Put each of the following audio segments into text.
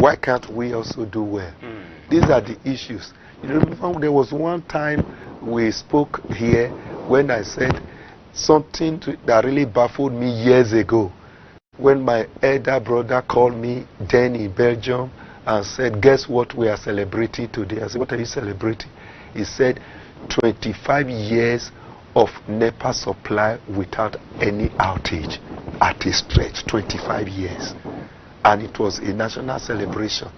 Why can't we also do well? These are the issues. You know, there was one time we spoke here when I said something that really baffled me years ago, when my elder brother called me then in Belgium and said, guess what we are celebrating today? I said, what are you celebrating? He said, 25 years of NEPA supply without any outage at a stretch. 25 years. And it was a national celebration.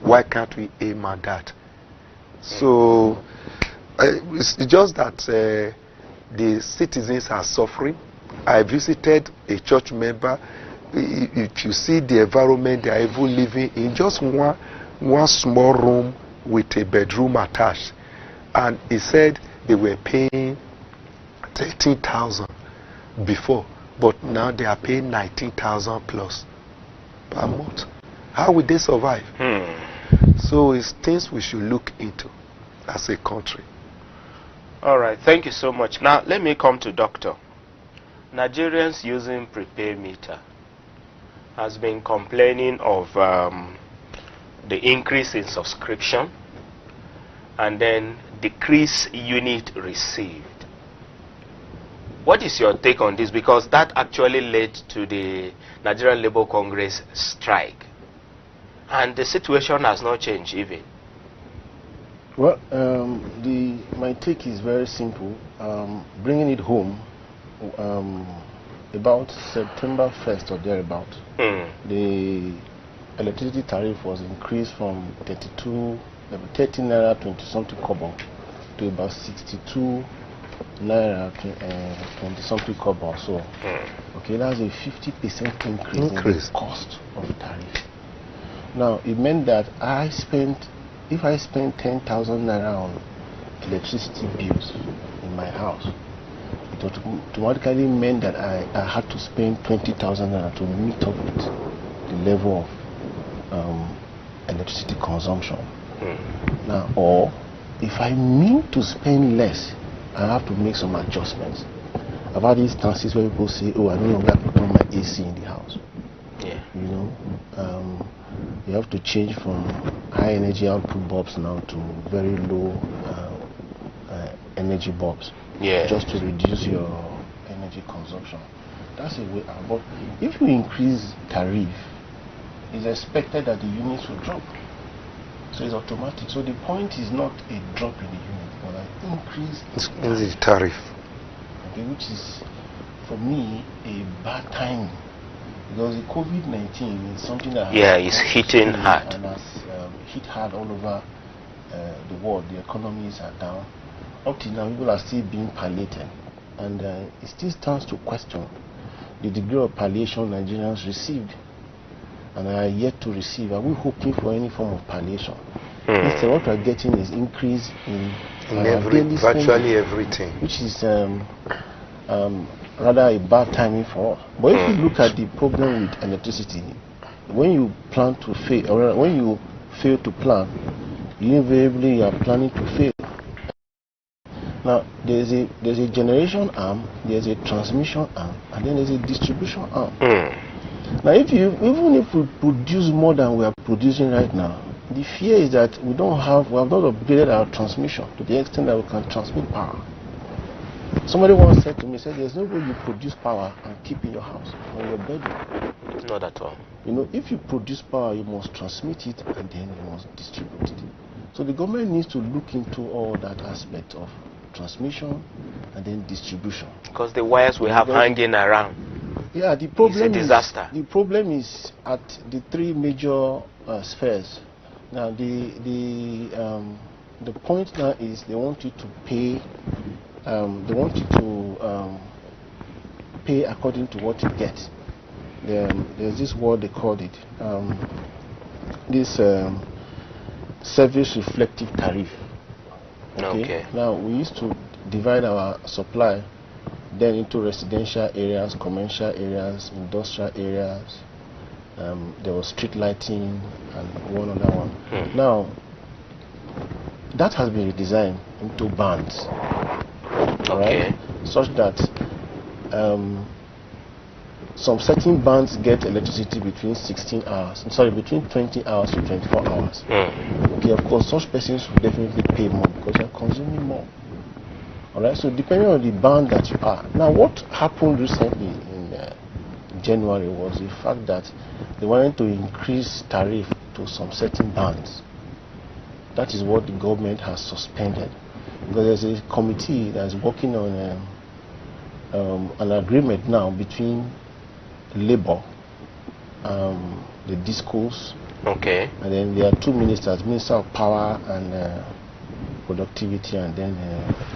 Why can't we aim at that? So it's just that the citizens are suffering. I visited a church member. If you see the environment they are even living in, just one small room with a bedroom attached, and he said they were paying 13,000 before, but now they are paying 19,000 plus per month. How will they survive? So it's things we should look into as a country. All right, thank you so much. Now let me come to Doctor. Nigerians using prepaid meter has been complaining of the increase in subscription and then decrease unit received. What is your take on this? Because that actually led to the Nigerian Labour Congress strike, and the situation has not changed even. Well, my take is very simple. Bringing it home, about September 1st or thereabout, the electricity tariff was increased from 30 naira 20 something kobo to about 62 naira 20 something kobo. So, okay, that's a 50% increase in the cost of the tariff. Now, it meant that if I spend 10,000 naira on electricity bills in my house, it automatically meant that I had to spend 20,000 naira to meet up with the level of electricity consumption. Now, or if I mean to spend less, I have to make some adjustments. I've had instances where people say, oh, I no longer put on my AC in the house. Yeah. You know, you have to change from high energy output bulbs now to very low energy bulbs. Yeah. Just to reduce your energy consumption. That's a way out. But if you increase tariff, it's expected that the units will drop. So it's automatic. So the point is not a drop in the unit, but an increase in the tariff. Okay, which is, for me, a bad timing. Because the COVID-19 is something that it's hitting hard. And has hit hard all over the world. The economies are down. Up till now, people are still being palliated. And it still stands to question the degree of palliation Nigerians received and are yet to receive. Are we hoping for any form of palliation? Instead, what we are getting is increase in virtually everything, which is rather a bad timing for us. But if you look at the problem with electricity, when you plan to fail, or when you fail to plan, you invariably are planning to fail. Now, there's a generation arm, there's a transmission arm, and then there's a distribution arm. Now, even if we produce more than we are producing right now, the fear is that we have not upgraded our transmission to the extent that we can transmit power. Somebody once said to me, there's no way you produce power and keep in your house or your bedroom. Not at all. You know, if you produce power, you must transmit it and then you must distribute it. So the government needs to look into all that aspect of transmission and then distribution. Because the wires we have hanging around, yeah, the problem is a disaster. The problem is at the three major spheres. Now, the point now is they want you to pay. They want you to pay according to what you get. There's this word they called it. This service reflective tariff. Okay. Now, we used to divide our supply then into residential areas, commercial areas, industrial areas. There was street lighting and one other one. Now, that has been redesigned into bands, right? Such that some certain bands get electricity between 16 hours, sorry, between 20 hours to 24 hours. Okay, of course, such persons will definitely pay more because they're consuming more. Alright, so depending on the band that you are. Now, what happened recently in January was the fact that they wanted to increase tariff to some certain bands. That is what the government has suspended, because there's a committee that's working on an agreement now between Labour, the discos, okay, and then there are two ministers, Minister of Power and Productivity, and then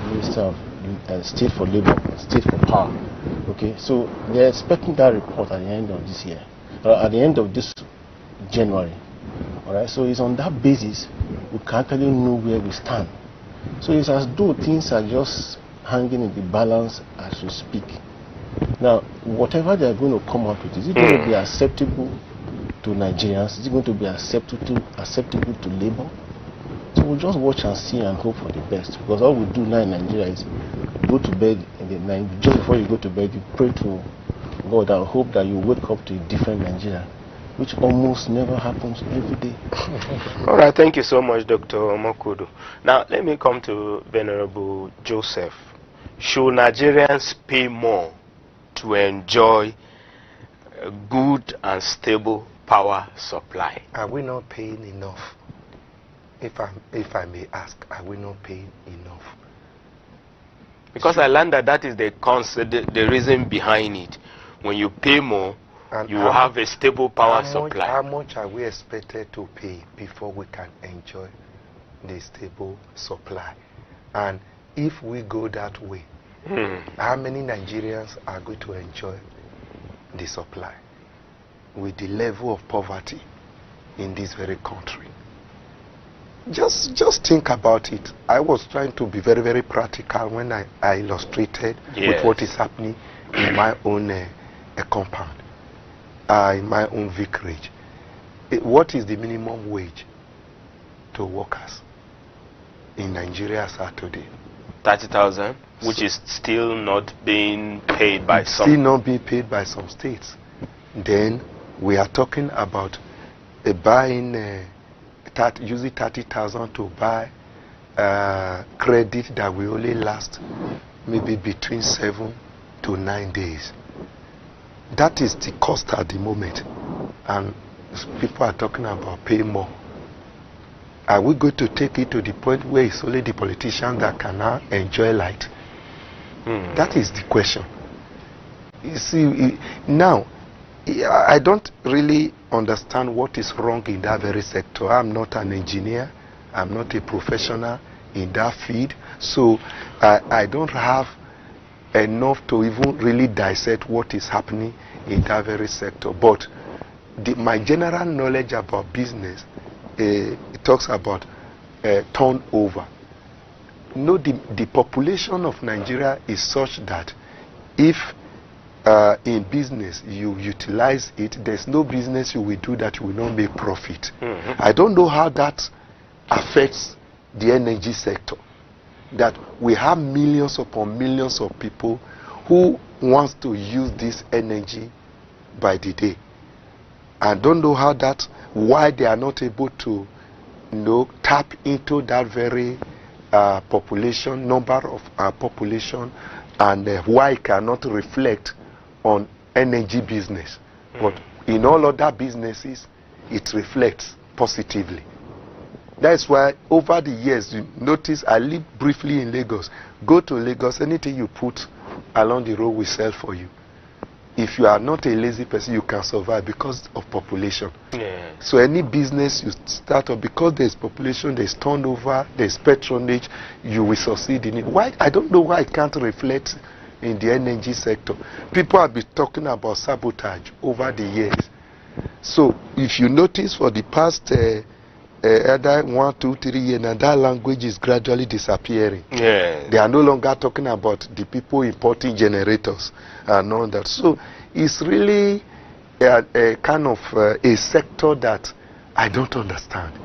Minister of State for Labour, State for Power. Okay, so they're expecting that report at the end of this year, at the end of this January. All right, so it's on that basis we can actually know where we stand. So it's as though things are just hanging in the balance as we speak. Now, whatever they are going to come up with, is it going to be acceptable to Nigerians? Is it going to be acceptable to Labour? So we'll just watch and see and hope for the best. Because all we do now in Nigeria is go to bed in the night. Just before you go to bed, you pray to God and hope that you wake up to a different Nigeria, which almost never happens every day. All right, thank you so much, Dr. Omokudu. Now, let me come to Venerable Joseph. Should Nigerians pay more to enjoy a good and stable power supply? Are we not paying enough? If I may ask, are we not paying enough? Because I learned that is the reason behind it. When you pay more, and you will have a stable power supply. How much are we expected to pay before we can enjoy the stable supply? And if we go that way, how many Nigerians are going to enjoy the supply with the level of poverty in this very country? Just think about it. I was trying to be very, very practical when I illustrated with what is happening in my own compound, in my own vicarage. What is the minimum wage to workers in Nigeria as of today? 30,000, which is still not being paid by some. Still not being paid by some states. Then we are talking about buying, using 30,000 to buy credit that will only last maybe between 7 to 9 days. That is the cost at the moment, and people are talking about paying more. Are we going to take it to the point where it's only the politicians that can now enjoy light? That is the question. You see, now, I don't really understand what is wrong in that very sector. I'm not an engineer. I'm not a professional in that field. So I don't have enough to even really dissect what is happening in that very sector. But my general knowledge about business, it talks about turnover. No, the population of Nigeria is such that if in business you utilize it, there's no business you will do that you will not make profit. I don't know how that affects the energy sector, that we have millions upon millions of people who wants to use this energy by the day. I don't know how that, why they are not able to, tap into that very population, number of population, and why it cannot reflect on energy business. But in all other businesses, it reflects positively. That's why over the years, you notice, I live briefly in Lagos. Go to Lagos, anything you put along the road will sell for you. If you are not a lazy person, you can survive because of population. So any business you start up, because there's population, there's turnover, there's patronage, you will succeed in it. Why? I don't know why it can't reflect in the energy sector. People have been talking about sabotage over the years. So if you notice, for the past either 1, 2, 3 years, and that language is gradually disappearing. They are no longer talking about the people importing generators and all that. So it's really a kind of a sector that I don't understand.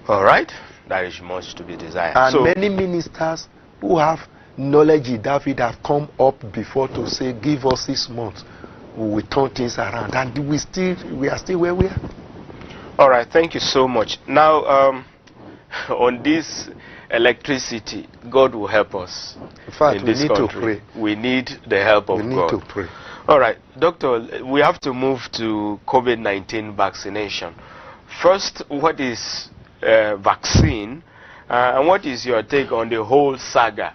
All right, there is much to be desired. And so many ministers who have knowledge in that field have come up before to say, give us 6 months. we will turn things around, and we are still where we are. All right, thank you so much. Now, on this electricity, God will help us. In fact, in we this need country. to pray. We need the help of God. We need to pray. All right, Doctor, we have to move to COVID-19 vaccination. First, what is vaccine, and what is your take on the whole saga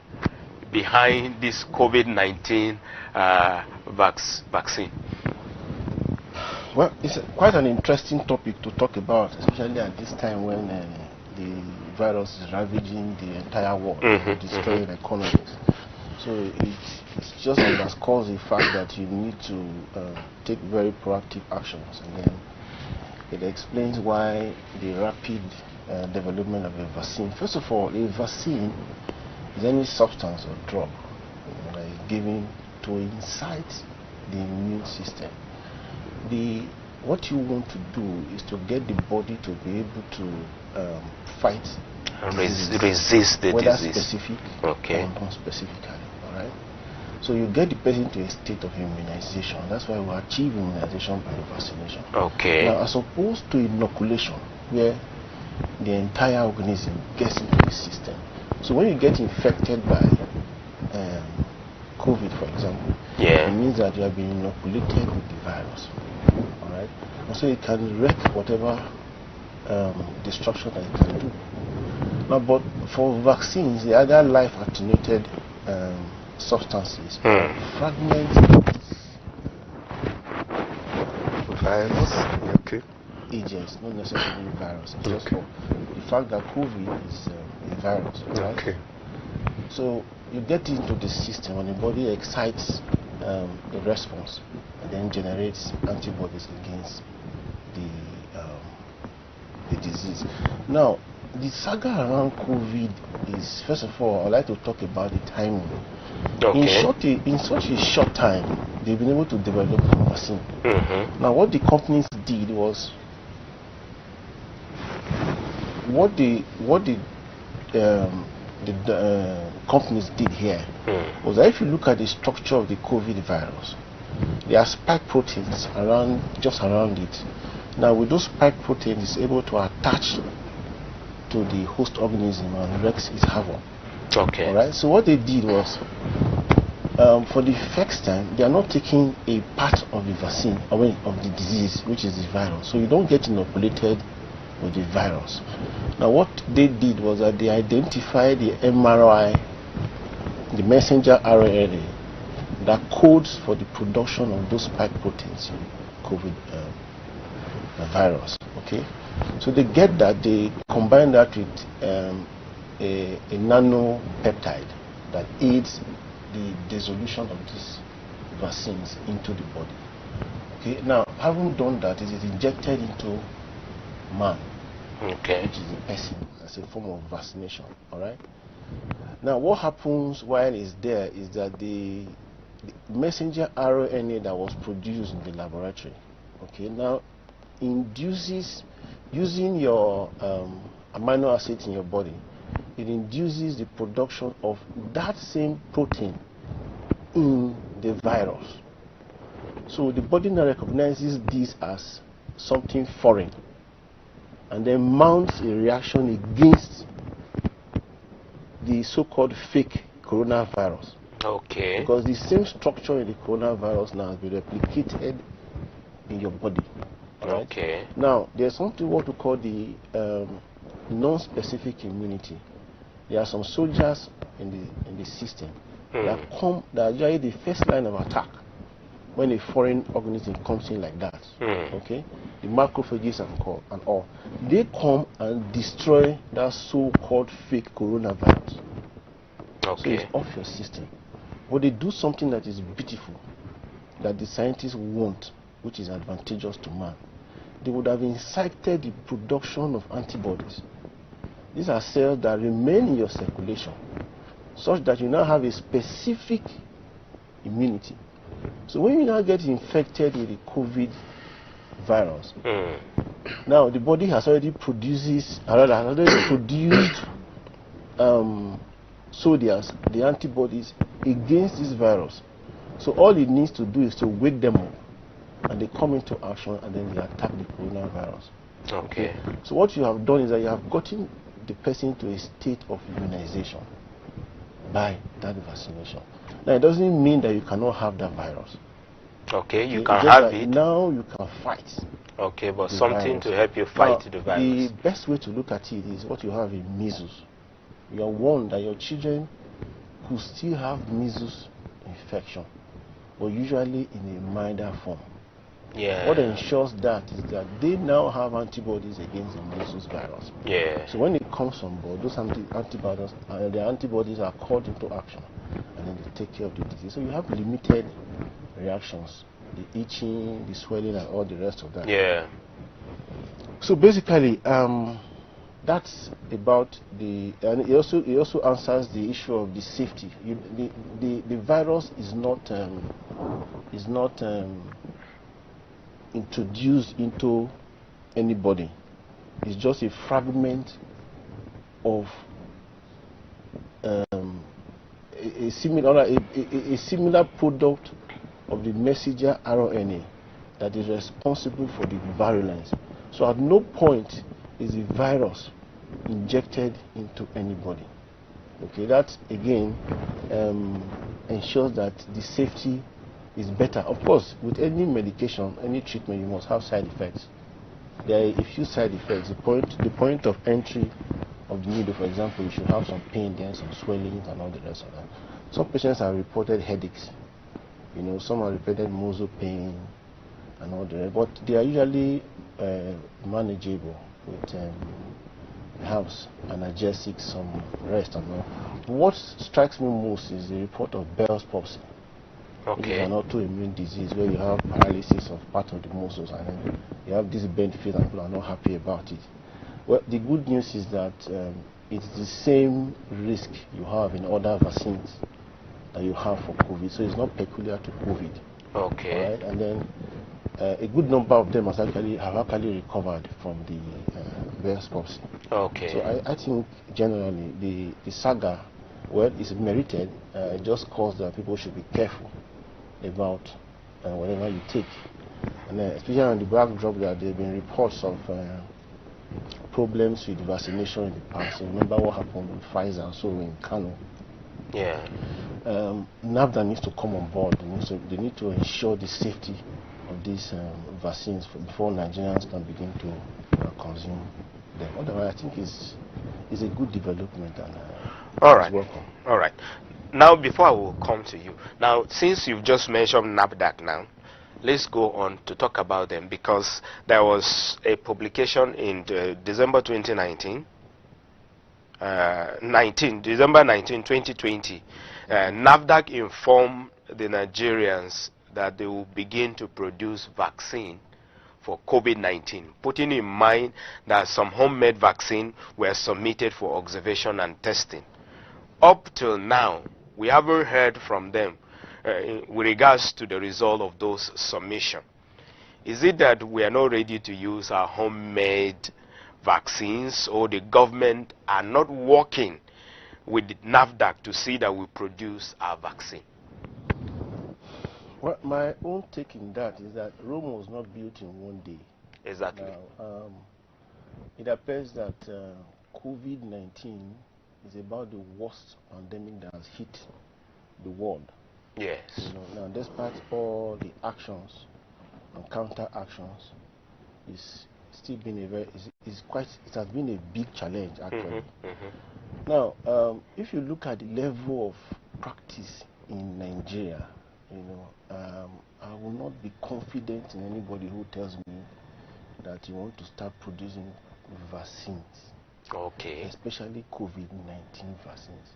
behind this COVID-19 vaccine? Well, it's quite an interesting topic to talk about, especially at this time when the virus is ravaging the entire world, destroying economies. So it just underscores the fact that you need to take very proactive actions, and then it explains why the rapid development of a vaccine. First of all, a vaccine is any substance or drug that is given to incite the immune system. What you want to do is to get the body to be able to fight and resist the whether disease. Specific or non-specifically. All right. So you get the person to a state of immunization. That's why we achieve immunization by vaccination. Okay. Now, as opposed to inoculation, where the entire organism gets into the system. So when you get infected by COVID, for example, it means that you have been inoculated with the virus. All right. And so it can wreak whatever destruction that it can do. Now, but for vaccines, the other life attenuated substances fragments Virus, okay. agents, not necessarily virus. It's just for the fact that COVID is a virus. Right? Okay. So you get into the system and the body excites the response and then generates antibodies against the disease. Now, the saga around COVID is, first of all, I'd like to talk about the timing. Okay. In such a short time, they've been able to develop a vaccine. Now, what the companies did was, what the companies did here was that if you look at the structure of the COVID virus, there are spike proteins just around it. Now, with those spike proteins, it's able to attach to the host organism and wreaks its havoc. Okay. All right. So what they did was, for the first time, they are not taking a part of the vaccine away of the disease, which is the virus. So you don't get inoculated with the virus. Now, what they did was that they identified the mRNA, the messenger RNA, that codes for the production of those spike proteins in COVID virus. Okay. So they get that, they combine that with a nanopeptide that aids the dissolution of these vaccines into the body. Okay, now having done that, it is injected into man, which is the person, as a form of vaccination. All right. Now, what happens while it's there is that the messenger RNA that was produced in the laboratory, okay, now induces, using your amino acids in your body, it induces the production of that same protein in the virus. So the body now recognizes this as something foreign and then mounts a reaction against the so-called fake coronavirus. Okay. Because the same structure in the coronavirus now has been replicated in your body. Right? Okay. Now, there's something what we call the non-specific immunity. There are some soldiers in the system that are usually the first line of attack when a foreign organism comes in like that. Okay, the macrophages and all, they come and destroy that so-called fake coronavirus. Okay. So it's off your system. But they do something that is beautiful, that the scientists want, which is advantageous to man. They would have incited the production of antibodies. These are cells that remain in your circulation, such that you now have a specific immunity. So when you now get infected with the COVID virus, now the body has already produced soldiers, the antibodies against this virus. So all it needs to do is to wake them up and they come into action, and then they attack the coronavirus. Okay. So what you have done is that you have gotten the person to a state of immunization by that vaccination. Now, it doesn't mean that you cannot have that virus. Okay, you can have it. Now you can fight. Okay, but something to help you fight the virus. The best way to look at it is what you have in measles. You are warned that your children could still have measles infection, but usually in a milder form. Yeah. What ensures that is that they now have antibodies against the measles virus. Yeah. So when it comes on board, those antibodies, the antibodies are called into action, and then they take care of the disease. So you have limited reactions, the itching, the swelling, and all the rest of that. Yeah. So basically, that's about and it also answers the issue of the safety. The virus is not introduced into anybody. It's just a fragment of a similar product of the messenger RNA that is responsible for the virulence. So at no point is the virus injected into anybody. Okay, that again ensures that the safety is better. Of course, with any medication, any treatment, you must have side effects. There are a few side effects. The point of entry of the needle, for example, you should have some pain, then some swelling, and all the rest of that. Some patients have reported headaches. Some have reported muscle pain, and all the rest. But they are usually manageable with herbs, analgesics, some rest, and all. What strikes me most is the report of Bell's palsy. Okay. Which is an autoimmune disease where you have paralysis of part of the muscles, and then you have this benefit, and people are not happy about it. Well, the good news is that it's the same risk you have in other vaccines that you have for COVID, so it's not peculiar to COVID. Okay. Right? And then a good number of them have actually recovered from the Bell's palsy. Okay. So I think generally the saga, well, is merited. It just calls that people should be careful about whatever you take, and especially on the backdrop that there have been reports of problems with vaccination in the past. So remember what happened with Pfizer and so in Kano. Yeah. NAFDA needs to come on board. They need to ensure the safety of these vaccines before Nigerians can begin to consume them. Otherwise, I think it's a good development, and all right. Welcome. All right. Now, before I will come to you, now since you've just mentioned NAFDAC now, let's go on to talk about them, because there was a publication in December 2019, December 19, 2020. NAFDAC informed the Nigerians that they will begin to produce vaccine for COVID-19, putting in mind that some homemade vaccine were submitted for observation and testing. Up till now, we haven't heard from them with regards to the result of those submissions. Is it that we are not ready to use our homemade vaccines, or the government are not working with NAFDAC to see that we produce our vaccine? Well, my own take in that is that Rome was not built in one day. Exactly. Now, it appears that COVID-19 is about the worst pandemic that has hit the world. Yes. Now, despite all the actions and counter actions, it's still been it has been a big challenge actually. Now, if you look at the level of practice in Nigeria, I will not be confident in anybody who tells me that you want to start producing vaccines. Okay. Especially COVID-19 vaccines.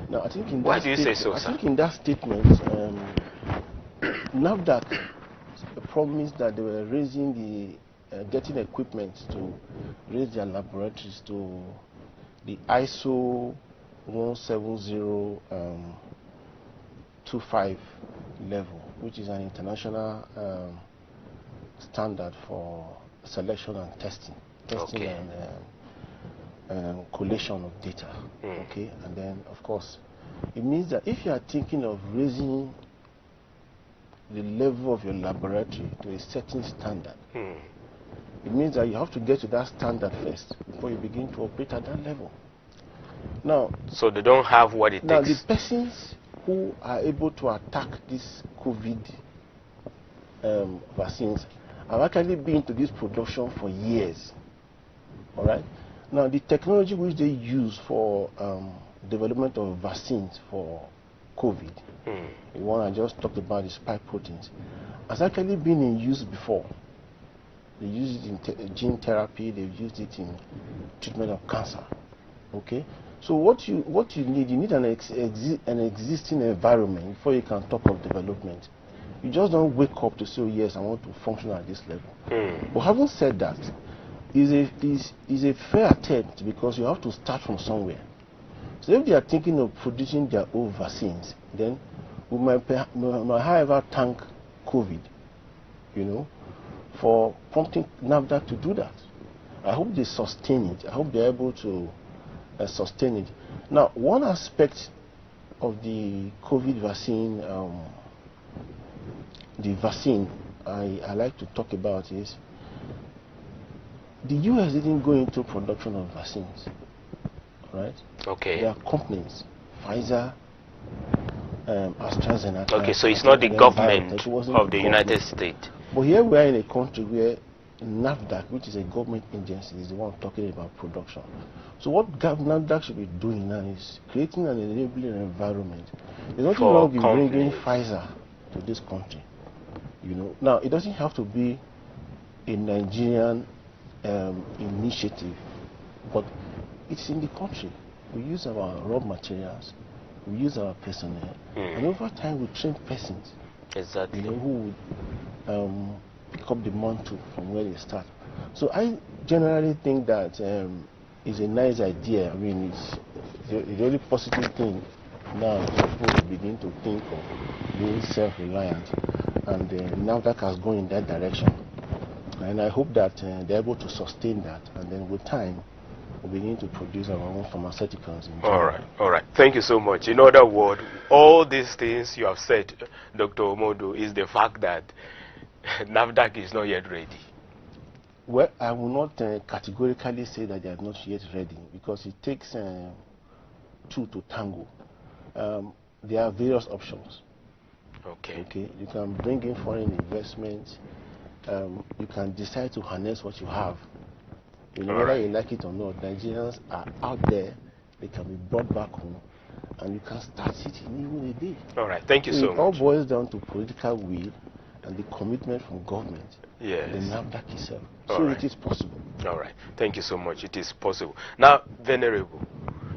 Now, I think in Why do you say so, I sir? think in that statement, NAFDAC promised that they were raising getting equipment to raise their laboratories to the ISO 17025 level, which is an international standard for selection and testing Okay. and collation of data. Okay, and then of course it means that if you are thinking of raising the level of your laboratory to a certain standard. It means that you have to get to that standard first before you begin to operate at that level. Now, so they don't have what it now takes. The persons who are able to attack this COVID vaccines have actually been into this production for years. All right. Now, the technology which they use for development of vaccines for COVID, the one I just talked about, the spike proteins, has actually been in use before. They use it in gene therapy. They've used it in treatment of cancer. Okay. So what you need an existing environment before you can talk of development. You just don't wake up to say, oh, yes, I want to function at this level. But having said that, is a fair attempt, because you have to start from somewhere. So if they are thinking of producing their own vaccines, then we might however thank COVID, you know, for prompting NAFDAC to do that. I hope they sustain it. I hope they're able to sustain it. Now, one aspect of the COVID vaccine, I like to talk about is the US didn't go into production of vaccines, right? Okay. There are companies, Pfizer, AstraZeneca. Okay, so it's not the government of the United States. But here we are in a country where NAFDAC, which is a government agency, is the one talking about production. So what NAFDAC should be doing now is creating an enabling environment. There's nothing wrong with bringing Pfizer to this country. You know, now it doesn't have to be a Nigerian initiative, but it's in the country. We use our raw materials, we use our personnel, and over time we train persons. Exactly. You know, who would pick up the mantle from where they start. So I generally think that it's a nice idea. I mean, it's a very positive thing now. People will begin to think of being self-reliant, and NAFDAC has gone in that direction. And I hope that they're able to sustain that, and then with time, we'll begin to produce our own pharmaceuticals. All right. Thank you so much. In other words, all these things you have said, Dr. Omodo, is the fact that NAFDAC is not yet ready. Well, I will not categorically say that they are not yet ready, because it takes two to tango. There are various options. Okay. You can bring in foreign investment. You can decide to harness what you have. You know, whether you like it or not, Nigerians are out there. They can be brought back home, and you can start it in even a day. All right. Thank you so much. It all boils down to political will and the commitment from government. Yes. The NAFDAC itself. So it is possible. All right. Thank you so much. It is possible. Now, Venerable,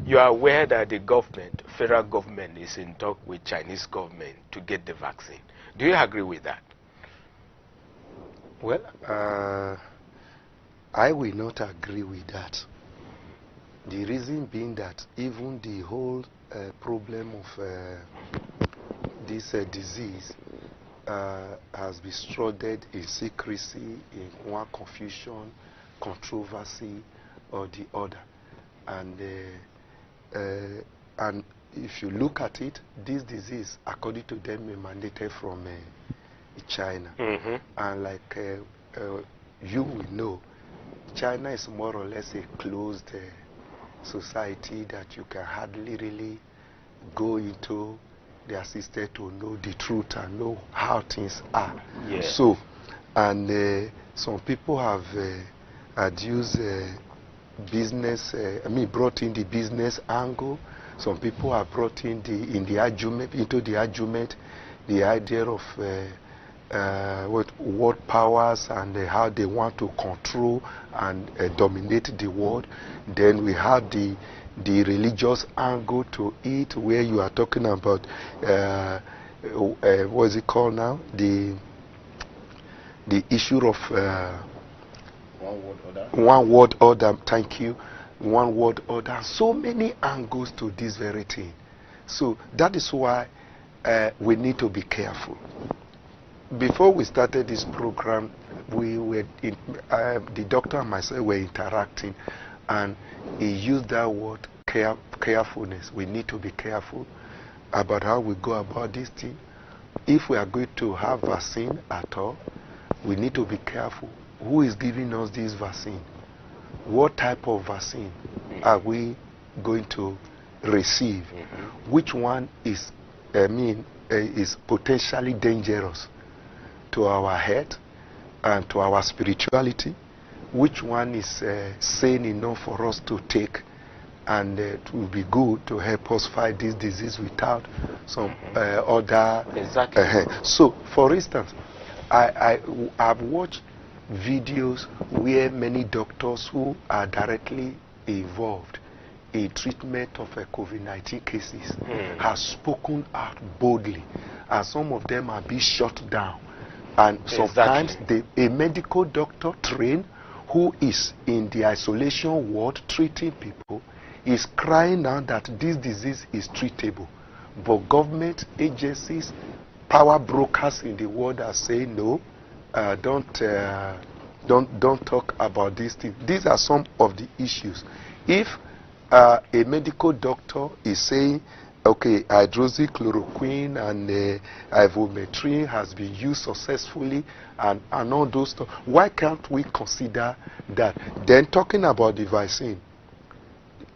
you are aware that the government, federal government, is in talk with Chinese government to get the vaccine. Do you agree with that? Well, I will not agree with that. The reason being that even the whole problem of this disease has been shrouded in secrecy, in one confusion, controversy, or the other. And if you look at it, this disease, according to them, emanated from China. And like you will know, China is more or less a closed society that you can hardly really go into their system to know the truth and know how things are. Yes. So, and some people have adduced business, brought in the business angle. Some people have brought in the argument, the idea of world powers and how they want to control and dominate the world. Then we have the religious angle to it, where you are talking about what is it called now? The issue of one world order. One world order. Thank you. One world order. So many angles to this very thing. So that is why we need to be careful. Before we started this program, the doctor and myself were interacting, and he used that word carefulness. We need to be careful about how we go about this thing. if we are going to have vaccine at all, we need to be careful. Who is giving us this vaccine? What type of vaccine are we going to receive? Which one is, is potentially dangerous to our health and to our spirituality? Which one is sane enough for us to take, and it will be good to help us fight this disease without some other. Exactly. So, for instance, I've watched videos where many doctors who are directly involved in treatment of COVID-19 cases have spoken out boldly, and some of them are being shut down. And sometimes a medical doctor trained who is in the isolation ward treating people is crying out that this disease is treatable, but government agencies, power brokers in the world are saying no, don't talk about these things. These are some of the issues. If a medical doctor is saying, okay, hydroxychloroquine and ivermectin has been used successfully and all those stuff, why can't we consider that? Then talking about the vaccine,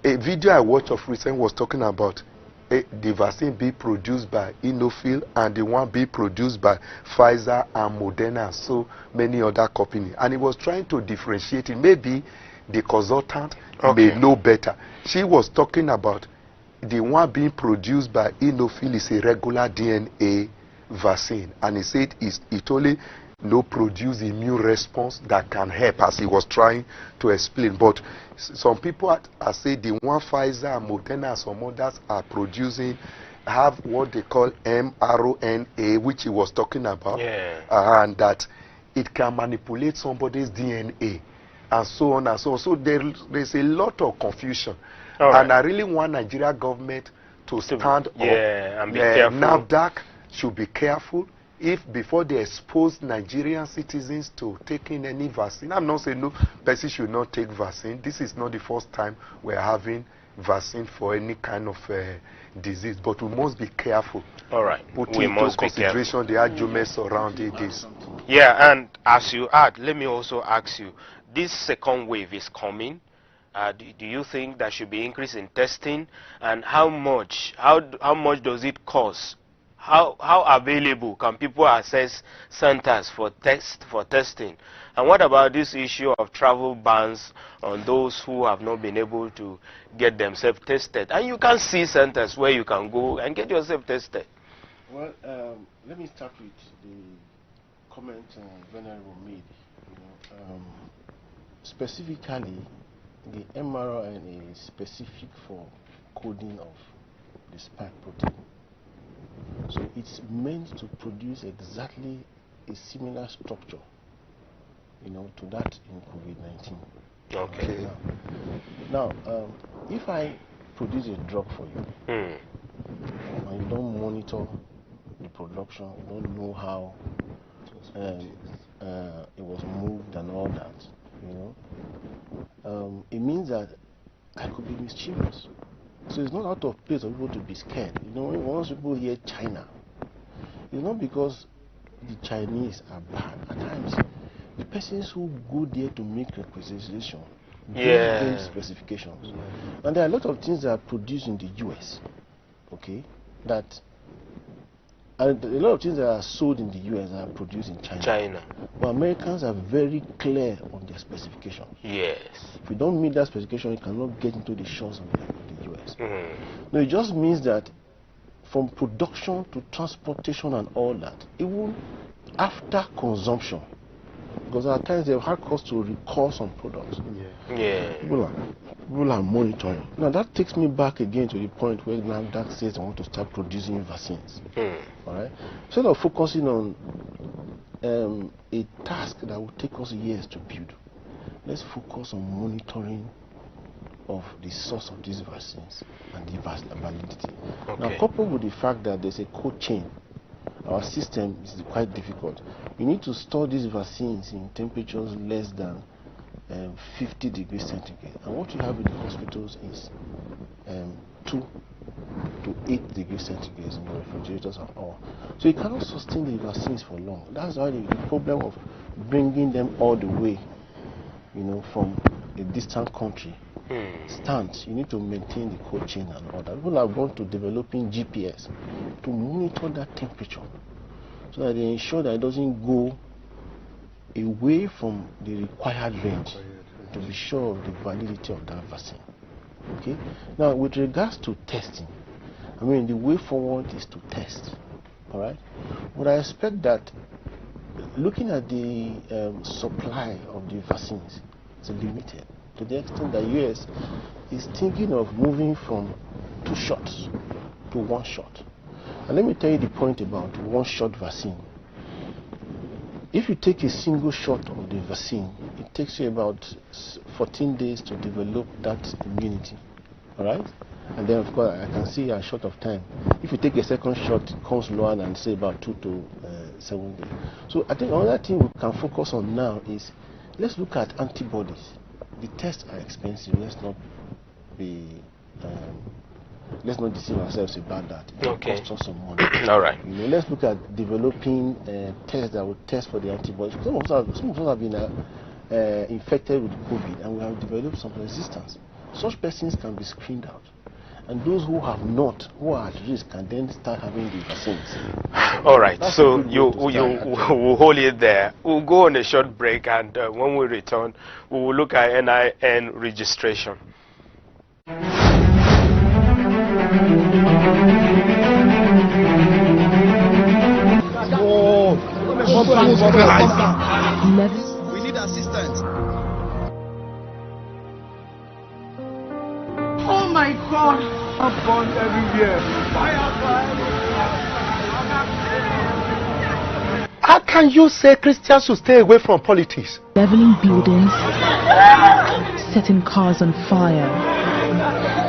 a video I watched of recent was talking about the vaccine being produced by Inofil and the one being produced by Pfizer and Moderna and so many other companies, and he was trying to differentiate it. Maybe the consultant may know better. She was talking about the one being produced by Inofil is a regular DNA vaccine, and he said it only produce immune response that can help, as he was trying to explain. But some people are saying the one Pfizer and Moderna and some others are producing have what they call mRNA, which he was talking about, and that it can manipulate somebody's DNA and so on and so on. So there's a lot of confusion. And I really want Nigeria government to stand up. And be careful. NAFDAC should be careful if before they expose Nigerian citizens to taking any vaccine. I'm not saying no person should not take vaccine. This is not the first time we're having vaccine for any kind of disease, but we must be careful. Putting into consideration the arguments around this. Yeah, and as you add, let me also ask you, this second wave is coming. Do you think there should be increase in testing, and how much does it cost? How available can people access centers for testing? And what about this issue of travel bans on those who have not been able to get themselves tested? And you can see centers where you can go and get yourself tested. Well, let me start with the comment Venerable made. Specifically, the mRNA is specific for coding of the spike protein. So it's meant to produce exactly a similar structure, to that in COVID-19. Okay. Now, if I produce a drug for you, and you don't monitor the production, you don't know how it was moved and all that, it means that I could be mischievous. So it's not out of place for people to be scared. Once people hear China, it's not because the Chinese are bad. At times, the persons who go there to make requisition don't get specifications. And there are a lot of things that are produced in the US, and a lot of things that are sold in the US are produced in China. But Americans are very clear on their specifications. Yes. If you don't meet that specification, you cannot get into the shores of the US. No, it just means that from production to transportation and all that, even after consumption, because at times they've had cost to recall some products. People are monitoring. Now that takes me back again to the point where NAFDAC says they want to start producing vaccines. All right. Instead of focusing on a task that will take us years to build, let's focus on monitoring of the source of these vaccines and the validity. Now, coupled with the fact that there's a cold chain, our system is quite difficult. We need to store these vaccines in temperatures less than 50 degrees centigrade. And what you have in the hospitals is 2 to 8 degrees centigrade in the refrigerators and all. So you cannot sustain the vaccines for long. That's why the problem of bringing them all the way, from a distant country stands. You need to maintain the cold chain and all that. People have gone to developing GPS to monitor that temperature so that they ensure that it doesn't go away from the required range to be sure of the validity of that vaccine. Okay. Now, with regards to testing, I mean, the way forward is to test. All right. But I expect that looking at the supply of the vaccines is limited to the extent that US is thinking of moving from 2 shots to 1 shot. And let me tell you the point about 1-shot vaccine. If you take a single shot of the vaccine, it takes you about 14 days to develop that immunity. All right? And then, of course, I can see a short of time. If you take a second shot, it comes lower than, say, about 2 to 7 days. So I think another thing we can focus on now is let's look at antibodies. The tests are expensive. Let's not deceive ourselves about that. It costs us some money. All right. Let's look at developing tests that will test for the antibodies. Some of us have been infected with COVID, and we have developed some resistance. Such persons can be screened out, and those who have not, who are at risk, can then start having the vaccines. All right. So we'll hold it there. We'll go on a short break, and when we return, we will look at NIN registration. We need assistance. Oh my God! I'm born everywhere. How can you say Christians should stay away from politics? Leveling buildings, setting cars on fire,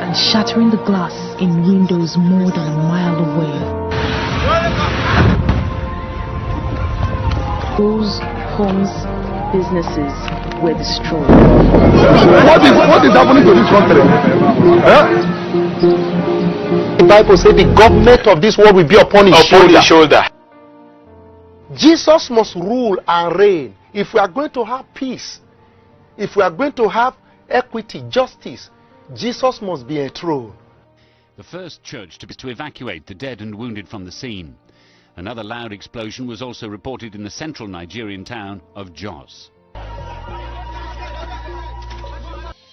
and shattering the glass in windows more than a mile away. Those homes, businesses were destroyed. What is happening to this country? The Bible says the government of this world will be upon his shoulder. Jesus must rule and reign. If we are going to have peace, if we are going to have equity, justice, Jesus must be enthroned. The first church to evacuate the dead and wounded from the scene. Another loud explosion was also reported in the central Nigerian town of Jos.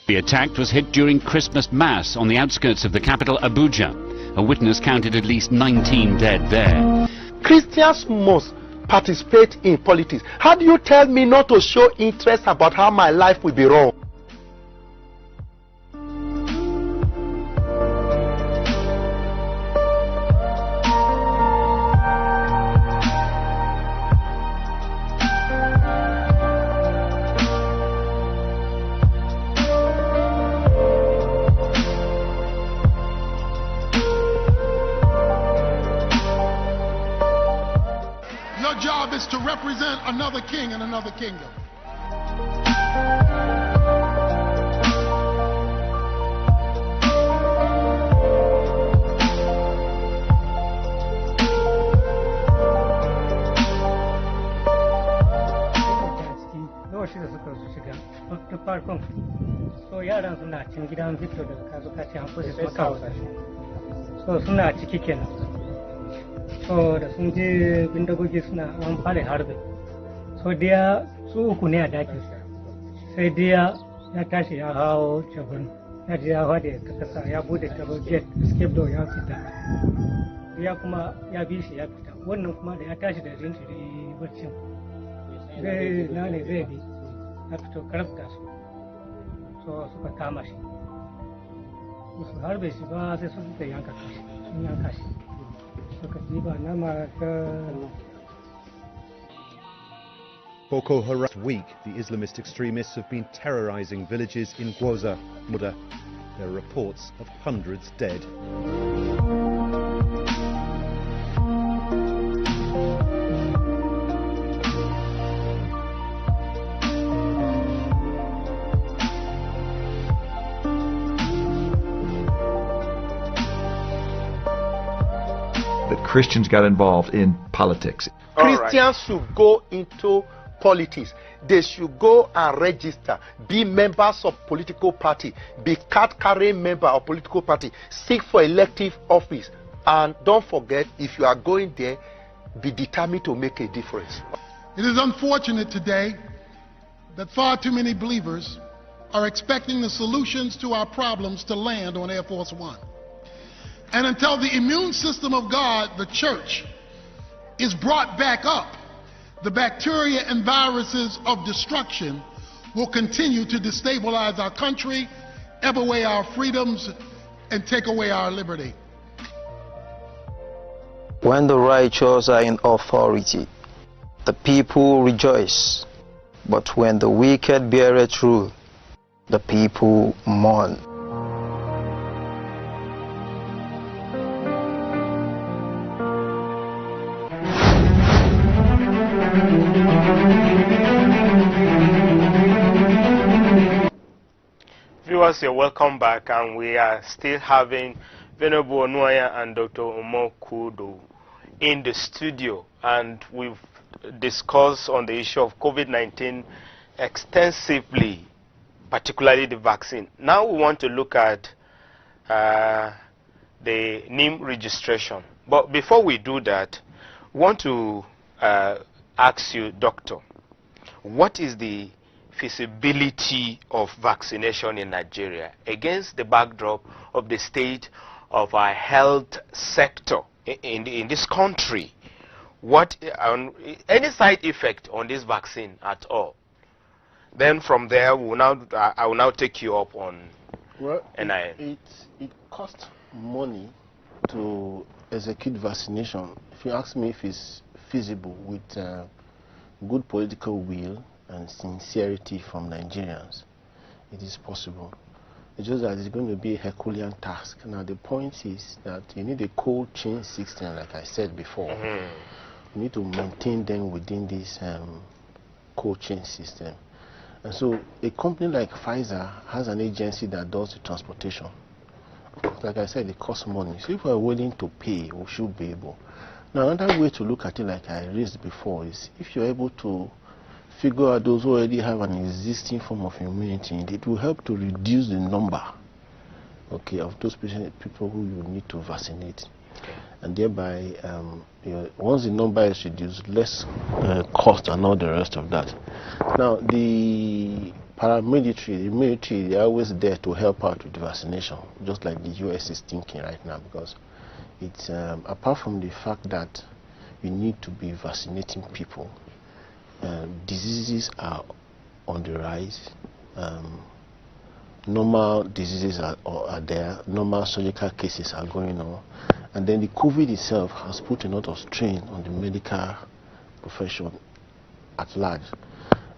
The attack was hit during Christmas Mass on the outskirts of the capital, Abuja. A witness counted at least 19 dead there. Christians must participate in politics. How do you tell me not to show interest about how my life will be wrong? To represent another king and another kingdom. So da sun je bindigogi suna an fara harbe, so dia su uku ne a dakin, sai dia ya tashi ya hawo cabin, ya ji ya hade ta kasa, ya bude tabo jet escape door ya fita, ya kuma ya bi shi ya fita, wannan kuma da ya tashi da jinjiri barcin zai na ne zai bi ya fito karfta su, so suka kama shi, su harbe shi ba sai su suka yanka shi, sun yanka shi. Boko Haram week, the Islamist extremists have been terrorizing villages in Gwoza, Muda. There are reports of hundreds dead. Christians got involved in politics. Christians should go into politics. They should go and register, be members of political party, be card-carrying member of political party, seek for elective office, and don't forget, if you are going there, be determined to make a difference. It is unfortunate today that far too many believers are expecting the solutions to our problems to land on Air Force One. And until the immune system of God, the church, is brought back up, the bacteria and viruses of destruction will continue to destabilize our country, ebb away our freedoms, and take away our liberty. When the righteous are in authority, the people rejoice. But when the wicked beareth rule, the people mourn. Viewers, you're welcome back, and we are still having Venerable Onuaya and Dr. Omo Kudo in the studio, and we've discussed on the issue of COVID-19 extensively, particularly the vaccine. Now we want to look at the NIM registration. But before we do that, we want to ask you, Doctor, what is the feasibility of vaccination in Nigeria against the backdrop of the state of our health sector in this country? What any side effect on this vaccine at all? Then from there, I will now take you up on NIM. It costs money to execute vaccination. If you ask me if it's feasible with good political will and sincerity from Nigerians, it is possible. It's just that it's going to be a Herculean task. Now the point is that you need a cold chain system, like I said before. You need to maintain them within this cold chain system. And so a company like Pfizer has an agency that does the transportation. Like I said, it costs money. So if we're willing to pay, we should be able. Now another way to look at it, like I raised before, is if you're able to figure out those who already have an existing form of immunity, it will help to reduce the number, okay, of those people who you need to vaccinate. And thereby, once the number is reduced, less cost and all the rest of that. Now, the paramilitary, the military, they're always there to help out with the vaccination, just like the US is thinking right now, because it's, apart from the fact that you need to be vaccinating people, diseases are on the rise. Normal diseases are there, normal surgical cases are going on, and then the COVID itself has put a lot of strain on the medical profession at large.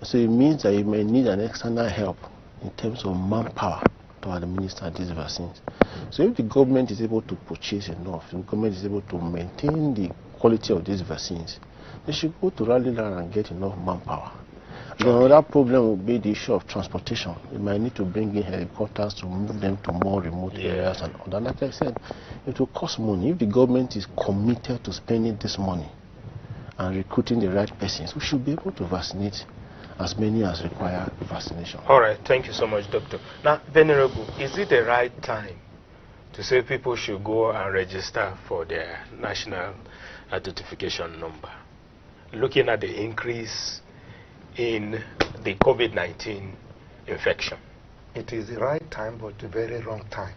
So it means that you may need an external help in terms of manpower to administer these vaccines. So if the government is able to purchase enough, the government is able to maintain the quality of these vaccines, they should go to rally land and get enough manpower. Then another problem will be the issue of transportation. You might need to bring in helicopters to move them to more remote areas and all that. Like I said, it will cost money. If the government is committed to spending this money and recruiting the right persons, we should be able to vaccinate as many as require vaccination. All right, thank you so much, Doctor. Now, Venerable, is it the right time to say people should go and register for their national identification number, looking at the increase in the COVID-19 infection? It is the right time, but the very wrong time.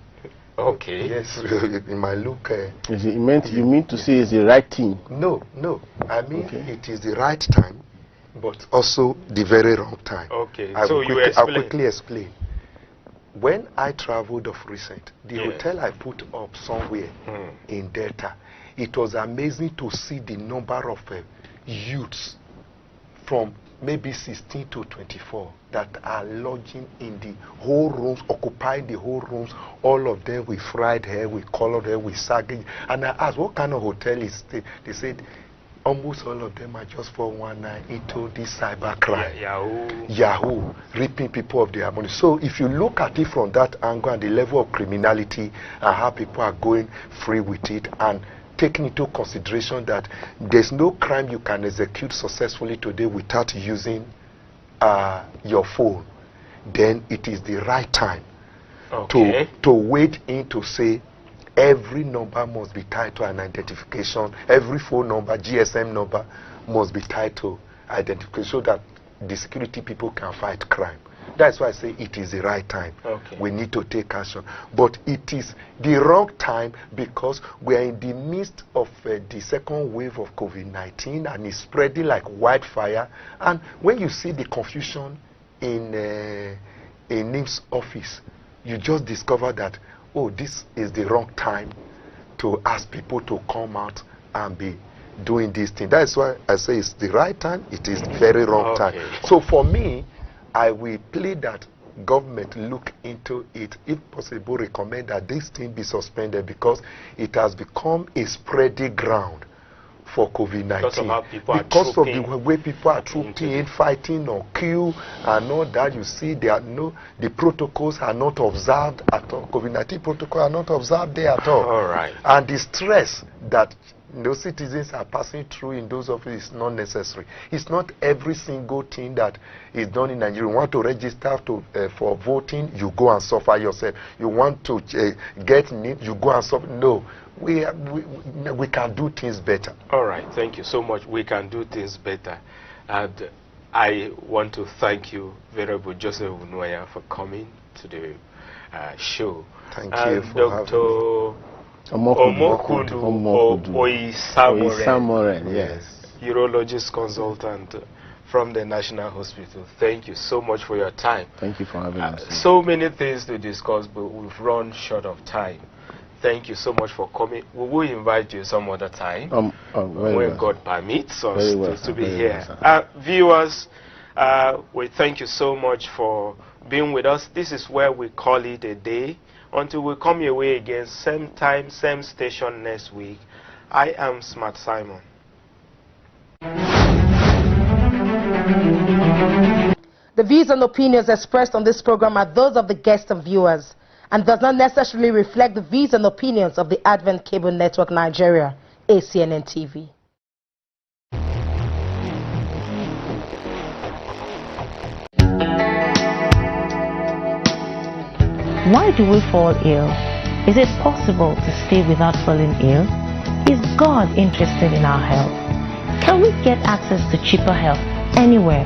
Okay. Yes, in my look. You mean to say it's the right thing? No. I mean it is the right time, but also the very wrong time. Okay. I'll quickly explain. When I traveled of recent, the hotel I put up somewhere in Delta, it was amazing to see the number of youths from maybe 16 to 24 that are lodging in the whole rooms, occupying the whole rooms, all of them with fried hair, with colored hair, with sagging. And I asked, what kind of hotel is it? They said, almost all of them are just 419 into this cyber crime. Yahoo, ripping people of their money. So if you look at it from that angle and the level of criminality and how people are going free with it and taking into consideration that there's no crime you can execute successfully today without using your phone, then it is the right time to wade in to say every number must be tied to an identification, every phone number, GSM number must be tied to identification so that the security people can fight crime. That's why I say it is the right time. We need to take action. But it is the wrong time because we are in the midst of the second wave of COVID-19 and it's spreading like wildfire. And when you see the confusion in NIMC's office, you just discover that, oh, this is the wrong time to ask people to come out and be doing this thing. That's why I say it's the right time, it is very wrong time. So for me, I will plead that government look into it, if possible recommend that this thing be suspended because it has become a spreading ground for COVID-19. Because of the way people are trooping, fighting or queue and all that, you see the protocols are not observed at all. COVID-19 protocols are not observed there at all. And the stress that those citizens are passing through in those offices is not necessary. It's not every single thing that is done in Nigeria. You want to register for voting, you go and suffer yourself. You want to get NIP, you go and suffer. No, we can do things better. All right, thank you so much. We can do things better. And I want to thank you, Venerable Joseph Unwaya, for coming to the show. Thank you for having me. Omokudu Oisamoren, yes, urologist consultant from the National Hospital. Thank you so much for your time. Thank you for having us. So many things to discuss, but we've run short of time. Thank you so much for coming. We will invite you some other time when God permits us to be here. Viewers, we thank you so much for being with us. This is where we call it a day. Until we come your way again, same time, same station next week. I am Smart Simon. The views and opinions expressed on this program are those of the guests and viewers and does not necessarily reflect the views and opinions of the Advent Cable Network Nigeria, ACNN TV. Why do we fall ill? Is it possible to stay without falling ill? Is God interested in our health? Can we get access to cheaper health anywhere